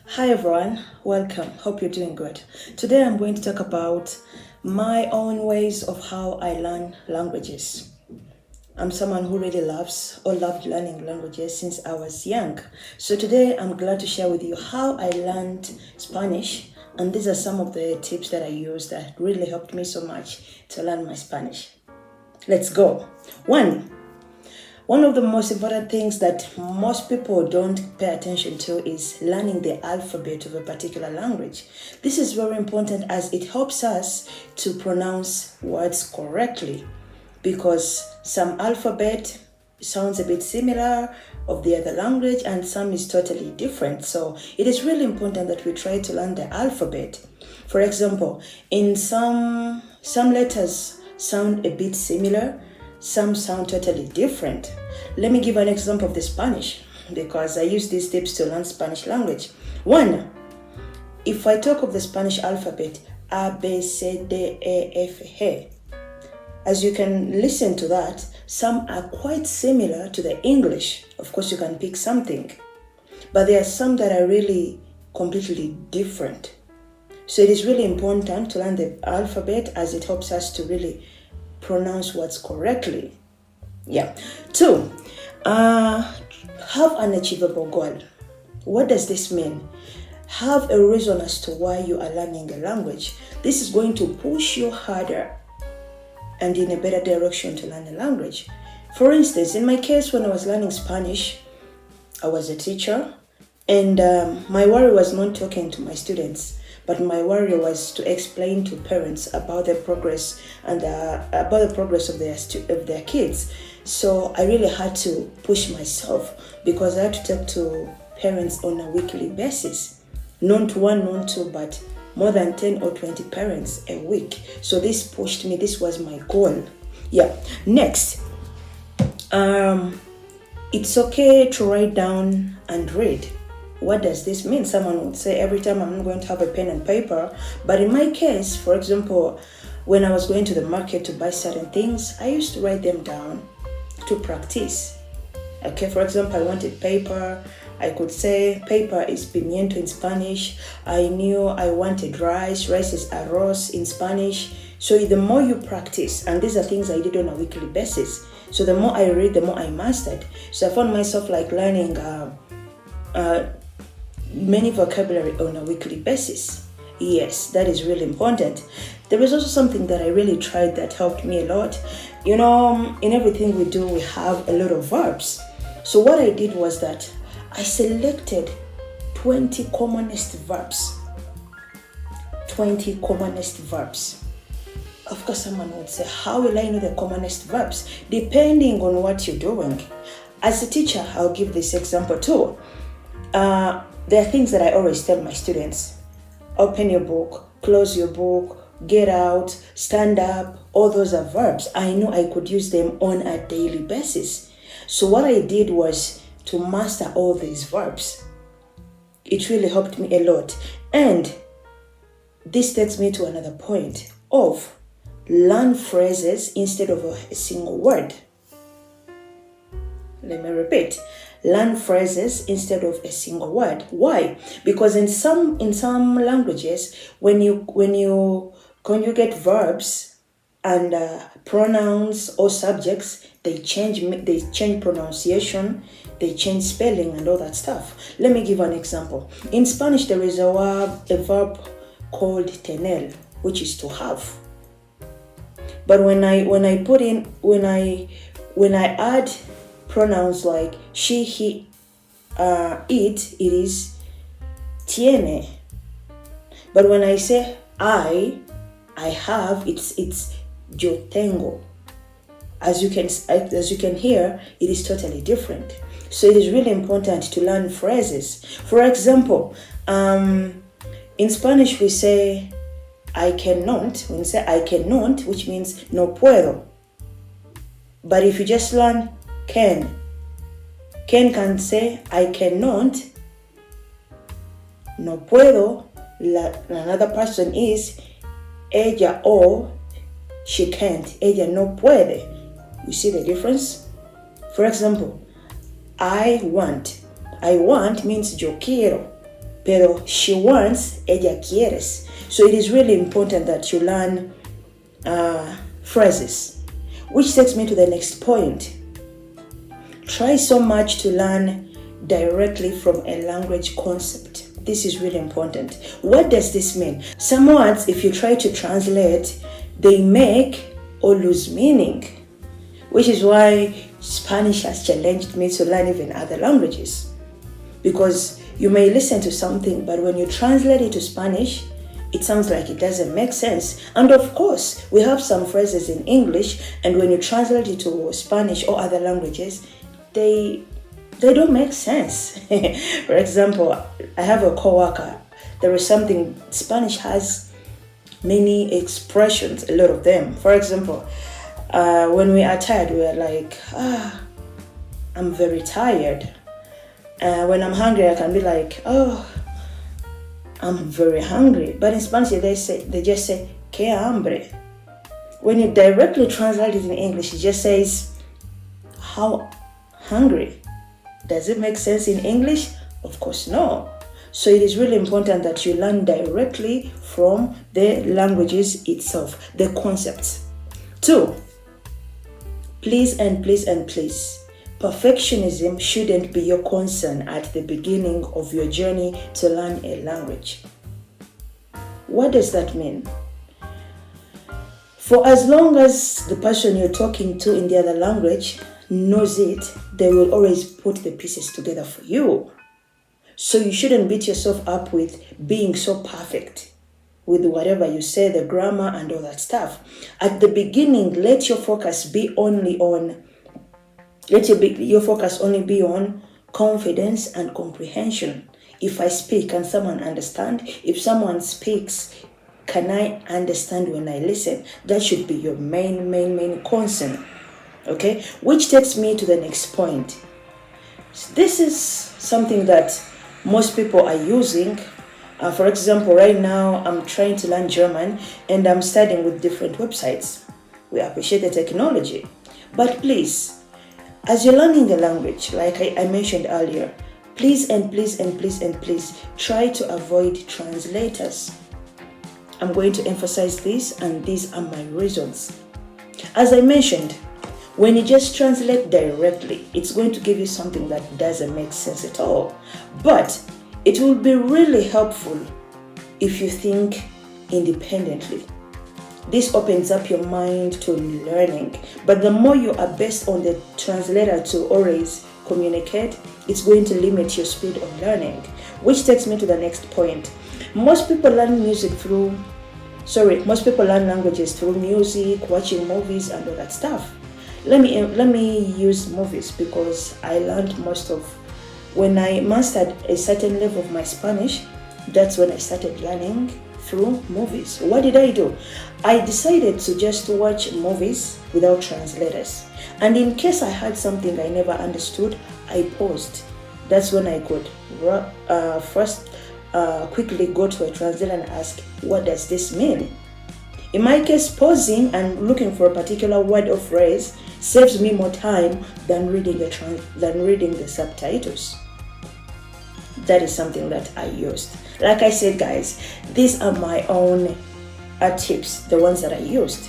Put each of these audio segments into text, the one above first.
Hi everyone, welcome. Hope you're doing good. Today I'm going to talk about my own ways of how I learn languages. I'm someone who really loves or loved learning languages since I was young. So today I'm glad to share with you how I learned Spanish, and these are some of the tips that I used that really helped me so much to learn my Spanish. Let's go. One of the most important things that most people don't pay attention to is learning the alphabet of a particular language. This is very important as it helps us to pronounce words correctly because some alphabet sounds a bit similar of the other language and some is totally different. So it is really important that we try to learn the alphabet. For example, in some letters sound a bit similar, some sound totally different. Let me give an example of the Spanish because I use these tips to learn Spanish language. One, if I talk of the Spanish alphabet, A, B, C, D, E, F, G. As you can listen to that, some are quite similar to the English. Of course, you can pick something, but there are some that are really completely different. So it is really important to learn the alphabet as it helps us to really pronounce words correctly. Yeah. Two, have an achievable goal. What does this mean? Have a reason as to why you are learning a language. This is going to push you harder and in a better direction to learn a language. For instance, in my case, when I was learning Spanish, I was a teacher, and my worry was not talking to my students, but my worry was to explain to parents about the progress and about the progress of their kids. So I really had to push myself because I had to talk to parents on a weekly basis, not one, not two, but more than 10 or 20 parents a week. So this pushed me. This was my goal. Yeah. Next, it's okay to write down and read. What does this mean? Someone would say every time I'm not going to have a pen and paper. But in my case, for example, when I was going to the market to buy certain things, I used to write them down to practice. Okay, for example, I wanted paper. I could say paper is pimiento in Spanish. I knew I wanted rice. Rice is arroz in Spanish. So the more you practice, and these are things I did on a weekly basis. So the more I read, the more I mastered. So I found myself like learning many vocabulary on a weekly basis. Yes, that is really important. There is also something that I really tried that helped me a lot. You know, in everything we do, we have a lot of verbs. So what I did was that I selected 20 commonest verbs. 20 commonest verbs. Of course, someone would say, how will I know the commonest verbs? Depending on what you're doing. As a teacher, I'll give this example too. There are things that I always tell my students. Open your book, close your book, get out, stand up. All those are verbs. I know I could use them on a daily basis. So what I did was to master all these verbs. It really helped me a lot. And this takes me to another point of learn phrases instead of a single word. Let me repeat. Learn phrases instead of a single word. Why? Because in some languages, when you conjugate verbs and pronouns or subjects, they change pronunciation, they change spelling and all that stuff. Let me give an example. In Spanish, there is a verb called tener, which is to have. But when I add pronouns like she, he, it is tiene. But when I say I have, it's yo tengo. As you can hear, it is totally different. So it is really important to learn phrases. For example, in Spanish we say I cannot. When you say I cannot, which means no puedo. But if you just learn can can say I cannot, no puedo. Another person is ella or she can't. Ella no puede. You see the difference? For example, I want. I want means yo quiero. pero she wants, ella quieres. So it is really important that you learn phrases, which takes me to the next point. Try so much to learn directly from a language concept. This is really important. What does this mean? Some words, if you try to translate, they make or lose meaning, which is why Spanish has challenged me to learn even other languages. Because you may listen to something, but when you translate it to Spanish, it sounds like it doesn't make sense. And of course, we have some phrases in English, and when you translate it to Spanish or other languages, they don't make sense. For example, I have a coworker. There is something, Spanish has many expressions, a lot of them. For example, when we are tired, we are like, I'm very tired. When I'm hungry, I can be like, oh, I'm very hungry. But in Spanish, they just say, que hambre. When you directly translate it in English, it just says, how hungry. Does it make sense in English? Of course, no. So it is really important that you learn directly from the languages itself, the concepts. 2, please and please and please. Perfectionism shouldn't be your concern at the beginning of your journey to learn a language. What does that mean? For as long as the person you're talking to in the other language knows it, they will always put the pieces together for you. So you shouldn't beat yourself up with being so perfect with whatever you say, the grammar and all that stuff. At the beginning, let your focus only be on confidence and comprehension. If I speak, can someone understand? If someone speaks, can I understand when I listen? That should be your main concern. Okay? Which takes me to the next point. This is something that most people are using. For example, right now I'm trying to learn German and I'm studying with different websites. We appreciate the technology. But please, as you're learning a language, like I mentioned earlier, please try to avoid translators. I'm going to emphasize this, and these are my reasons. As I mentioned, when you just translate directly, it's going to give you something that doesn't make sense at all. But it will be really helpful if you think independently. This opens up your mind to learning. But the more you are based on the translator to always communicate, it's going to limit your speed of learning. Which takes me to the next point. Most people learn languages through music, watching movies, and all that stuff. Let me use movies because I learned when I mastered a certain level of my Spanish, that's when I started learning through movies. What did I do? I decided to just watch movies without translators. And in case I had something I never understood, I paused. That's when I could first quickly go to a translator and ask, what does this mean? In my case, pausing and looking for a particular word or phrase saves me more time than reading the subtitles. That is something that I used. Like I said, guys, these are my own tips, the ones that I used.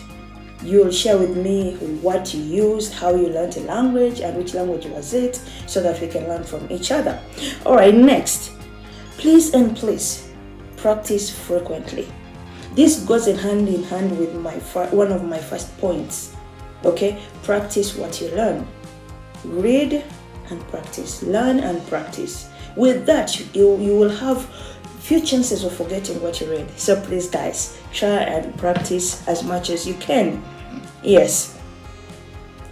You'll share with me what you used, how you learned a language, and which language was it, so that we can learn from each other. All right, next. Please practice frequently. This goes hand in hand with one of my first points. Okay, practice what you learn. Read and practice. Learn and practice. With that, you will have few chances of forgetting what you read. So please, guys, try and practice as much as you can. Yes,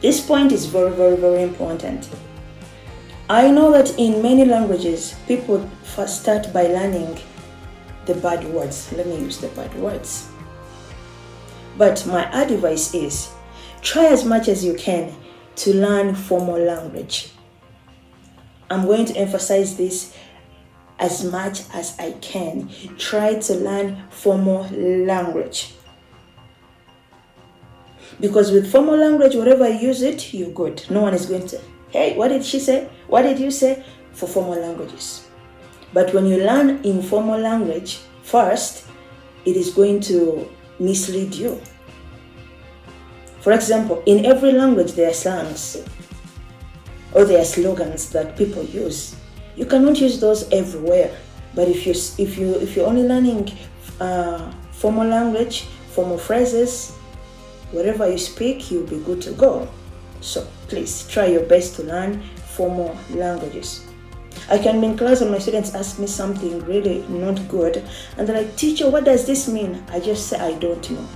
this point is very important. I know that in many languages, people first start by learning the bad words. Let me use the bad words. But my advice is, try as much as you can to learn formal language. I'm going to emphasize this as much as I can. Try to learn formal language. Because with formal language, whatever you use it, you're good. No one is going to, hey, what did she say? What did you say? For formal languages. But when you learn informal language first, it is going to mislead you. For example, in every language there are slangs or there are slogans that people use. You cannot use those everywhere. But if you're only learning formal language, formal phrases, wherever you speak, you'll be good to go. So please try your best to learn formal languages. I can be in class and my students ask me something really not good, and they're like, "Teacher, what does this mean?" I just say I don't know.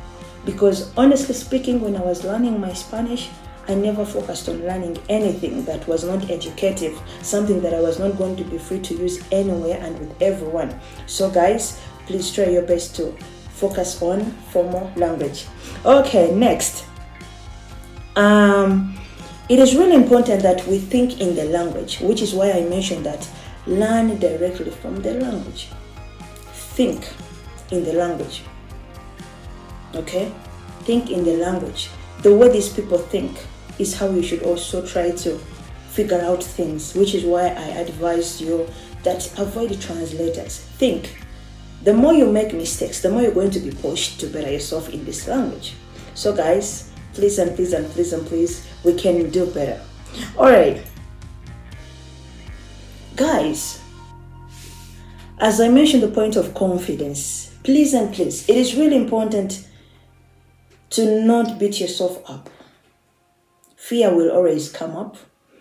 Because honestly speaking, when I was learning my Spanish, I never focused on learning anything that was not educative, something that I was not going to be free to use anywhere and with everyone. So guys, please try your best to focus on formal language. Okay, next. It is really important that we think in the language, which is why I mentioned that learn directly from the language. Think in the language. Okay? Think in the language. The way these people think is how you should also try to figure out things, which is why I advise you that avoid translators. Think. The more you make mistakes, the more you're going to be pushed to better yourself in this language. So guys, please and please and please and please, we can do better. All right. Guys, as I mentioned the point of confidence, please and please, it is really important to not beat yourself up. Fear will always come up,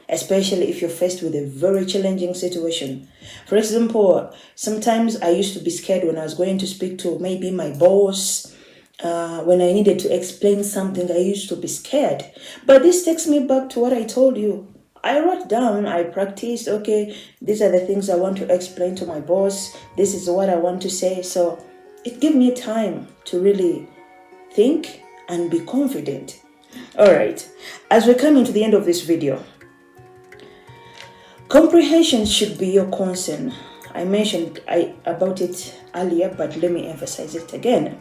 especially if you're faced with a very challenging situation. For example, sometimes I used to be scared when I was going to speak to maybe my boss. When I needed to explain something, I used to be scared. But this takes me back to what I told you. I wrote down, I practiced, okay, these are the things I want to explain to my boss. This is what I want to say. So it gave me time to really think and be confident. All right, as we're coming to the end of this video, comprehension should be your concern. I mentioned about it earlier, but let me emphasize it again.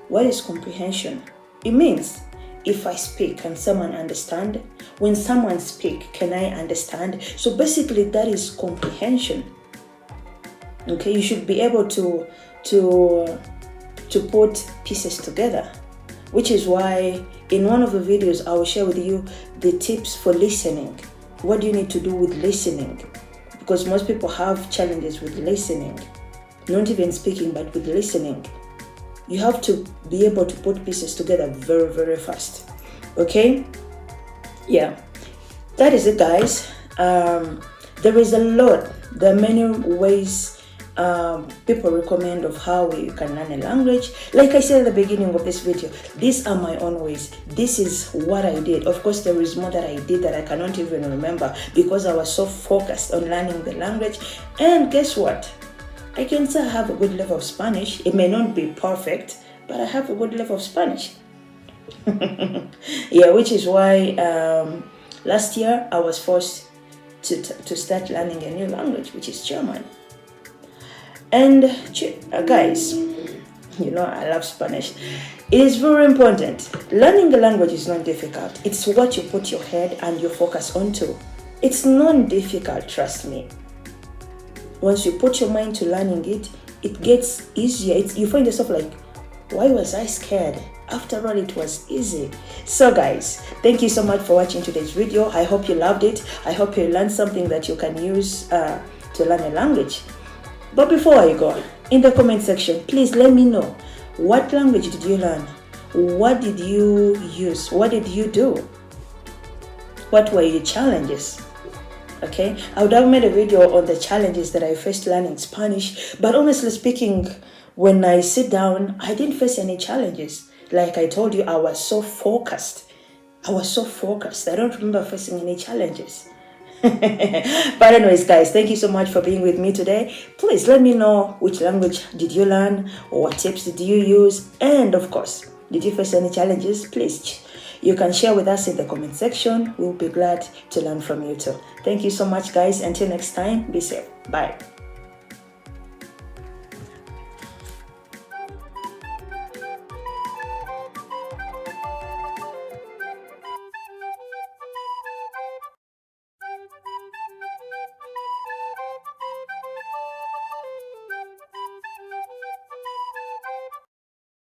What is comprehension? It means if I speak, can someone understand? When someone speaks, can I understand? So basically, that is comprehension. Okay, you should be able to put pieces together, which is why in one of the videos I will share with you the tips for listening. What do you need to do with listening? Because most people have challenges with listening, not even speaking, but with listening. You have to be able to put pieces together very, very fast. Okay? Yeah. That is it, guys. There is a lot. There are many ways people recommend of how you can learn a language. Like I said at the beginning of this video, these are my own ways. This is what I did. Of course, there is more that I did that I cannot even remember because I was so focused on learning the language. And guess what? I can say I have a good level of Spanish. It may not be perfect, but I have a good level of Spanish. Yeah, which is why last year I was forced to start learning a new language, which is German. And guys, you know I love Spanish. It is very important. Learning a language is not difficult. It's what you put your head and your focus onto. It's not difficult, trust me. Once you put your mind to learning it, it gets easier. You find yourself like, why was I scared? After all, it was easy. So guys, thank you so much for watching today's video. I hope you loved it. I hope you learned something that you can use to learn a language. But before I go, in the comment section, please let me know, what language did you learn? What did you use? What did you do? What were your challenges? Okay, I would have made a video on the challenges that I faced learning Spanish, but honestly speaking, when I sit down, I didn't face any challenges. Like I told you, I was so focused. I don't remember facing any challenges. But anyways, guys, thank you so much for being with me today. Please let me know which language did you learn, or what tips did you use, and of course, did you face any challenges? Please, you can share with us in the comment section. We'll be glad to learn from you too. Thank you so much, guys. Until next time, be safe. Bye.